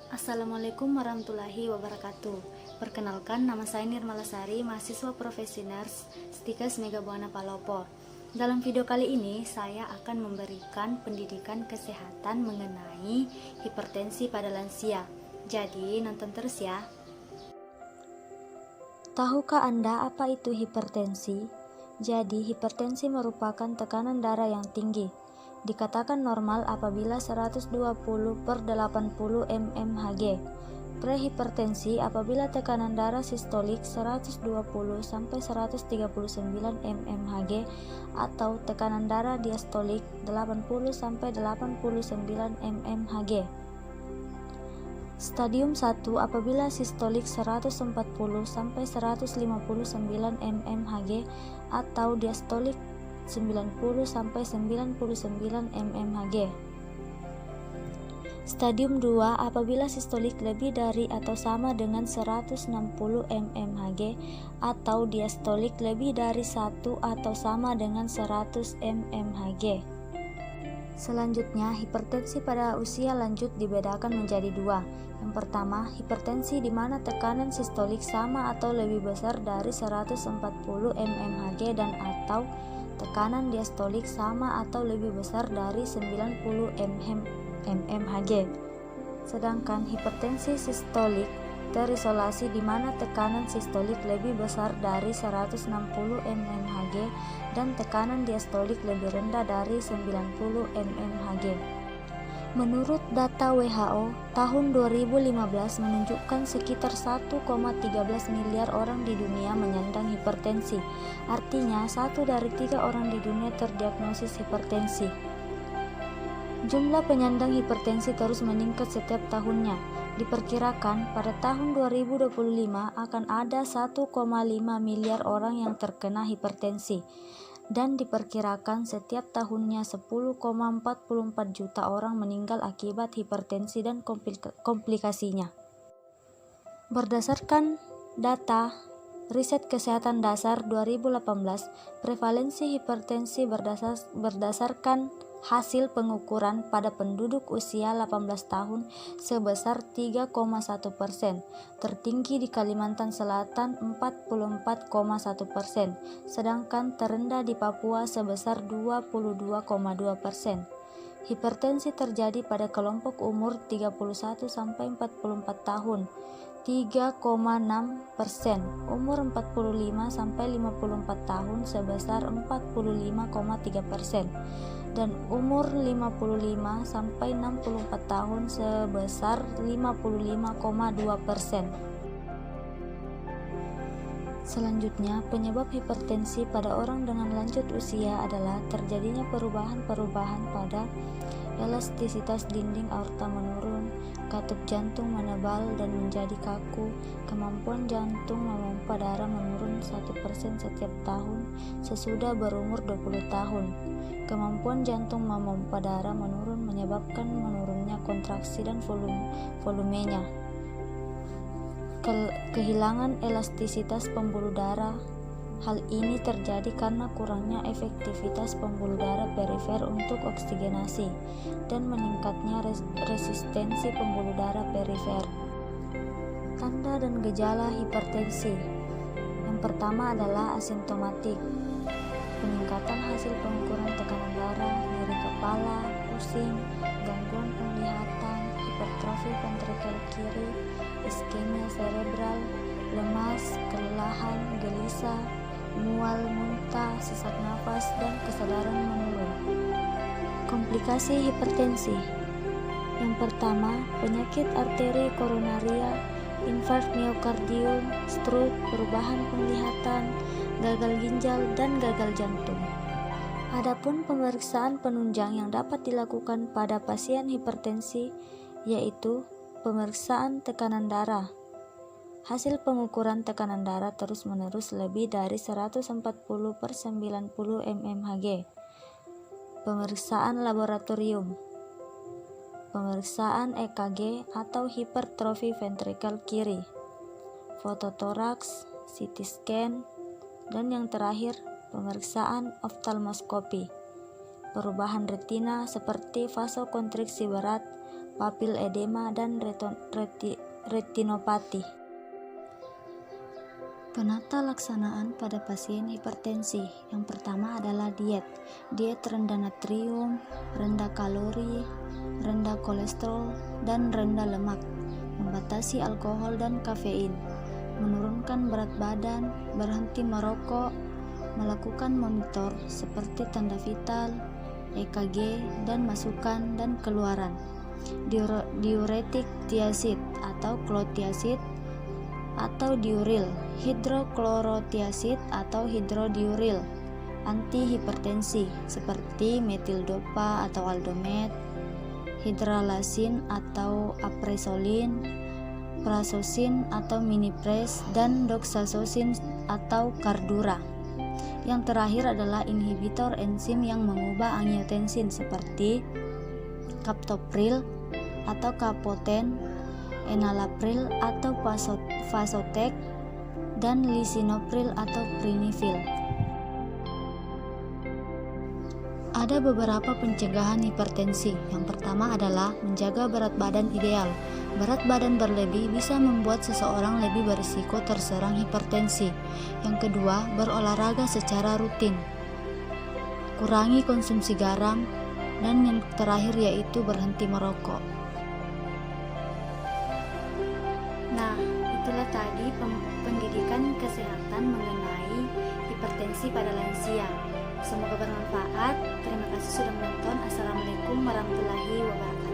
Assalamualaikum warahmatullahi wabarakatuh. Perkenalkan, nama saya Nirmala Sari, mahasiswa Profesi Nurse Stikes Mega Buana Palopo. Dalam video kali ini, saya akan memberikan pendidikan kesehatan mengenai hipertensi pada lansia. Jadi, nonton terus ya. Tahukah Anda apa itu hipertensi? Jadi, hipertensi merupakan tekanan darah yang tinggi. Dikatakan normal apabila 120/80 mmHg. Prehipertensi apabila tekanan darah sistolik 120-139 mmHg atau tekanan darah diastolik 80-89 mmHg. Stadium 1 apabila sistolik 140-159 mmHg atau diastolik 90-99 mmHg. Stadium 2 apabila sistolik lebih dari atau sama dengan 160 mmHg atau diastolik lebih dari 1 atau sama dengan 100 mmHg. Selanjutnya, hipertensi pada usia lanjut dibedakan menjadi dua. Yang pertama, hipertensi di mana tekanan sistolik sama atau lebih besar dari 140 mmHg dan atau tekanan diastolik sama atau lebih besar dari 90 mmHg. Sedangkan hipertensi sistolik terisolasi di mana tekanan sistolik lebih besar dari 160 mmHg dan tekanan diastolik lebih rendah dari 90 mmHg. Menurut data WHO, tahun 2015 menunjukkan sekitar 1,13 miliar orang di dunia menyandang hipertensi. Artinya, 1 dari 3 orang di dunia terdiagnosis hipertensi. Jumlah penyandang hipertensi terus meningkat setiap tahunnya. Diperkirakan pada tahun 2025 akan ada 1,5 miliar orang yang terkena hipertensi. Dan diperkirakan setiap tahunnya 10,44 juta orang meninggal akibat hipertensi dan komplikasinya. Berdasarkan data Riset Kesehatan Dasar 2018, prevalensi hipertensi berdasarkan hasil pengukuran pada penduduk usia 18 tahun sebesar 3,1%, tertinggi di Kalimantan Selatan 44,1%, sedangkan terendah di Papua sebesar 22,2%. Hipertensi terjadi pada kelompok umur 31 sampai 44 tahun, 3,6%, umur 45 sampai 54 tahun sebesar 45,3%. dan umur 55 sampai 64 tahun sebesar 55,2%. Selanjutnya, penyebab hipertensi pada orang dengan lanjut usia adalah terjadinya perubahan-perubahan pada elastisitas dinding aorta menurun, katup jantung menebal dan menjadi kaku, kemampuan jantung memompa darah menurun 1% setiap tahun sesudah berumur 20 tahun. Kemampuan jantung memompa darah menurun menyebabkan menurunnya kontraksi dan volumenya. Kehilangan elastisitas pembuluh darah. Hal ini terjadi karena kurangnya efektivitas pembuluh darah perifer untuk oksigenasi dan meningkatnya resistensi pembuluh darah perifer. Tanda dan gejala hipertensi. Yang pertama adalah asimptomatik. Peningkatan hasil pengukuran tekanan darah, nyeri kepala, pusing, gangguan penglihatan, hipertrofi ventrikel kiri, iskemia cerebral, lemas, kelelahan, gelisah, mual, muntah, sesak nafas, dan kesadaran menurun. Komplikasi hipertensi. Yang pertama, penyakit arteri koronaria, infark miokardium, stroke, perubahan penglihatan, gagal ginjal, dan gagal jantung. Adapun pemeriksaan penunjang yang dapat dilakukan pada pasien hipertensi yaitu pemeriksaan tekanan darah. Hasil pengukuran tekanan darah terus-menerus lebih dari 140/90 mmHg. Pemeriksaan laboratorium. Pemeriksaan EKG atau hipertrofi ventrikel kiri. Fototoraks, CT scan, dan yang terakhir, pemeriksaan oftalmoskopi. Perubahan retina seperti vasokonstriksi berat, papil edema, dan retinopati. Penata laksanaan pada pasien hipertensi. Yang pertama adalah diet. Diet rendah natrium, rendah kalori, rendah kolesterol, dan rendah lemak. Membatasi alkohol dan kafein. Menurunkan berat badan, berhenti merokok, melakukan monitor seperti tanda vital, EKG, dan masukan dan keluaran. Diuretik tiazid atau klotiazid atau diuril, hidroklorotiazid atau hidrodiuril, antihipertensi seperti metildopa atau aldomet, hidralazin atau apresolin, prazosin atau minipres, dan doxazosin atau kardura. Yang terakhir adalah inhibitor enzim yang mengubah angiotensin seperti captopril atau capoten, enalapril atau vasotek, dan lisinopril atau prinifil. Ada beberapa pencegahan hipertensi. Yang pertama adalah menjaga berat badan ideal. Berat badan berlebih bisa membuat seseorang lebih berisiko terserang hipertensi. Yang kedua, berolahraga secara rutin. Kurangi konsumsi garam. Dan yang terakhir yaitu berhenti merokok. Nah, itulah tadi pendidikan kesehatan mengenai hipertensi pada lansia. Semoga bermanfaat. Terima kasih sudah menonton. Assalamualaikum warahmatullahi wabarakatuh.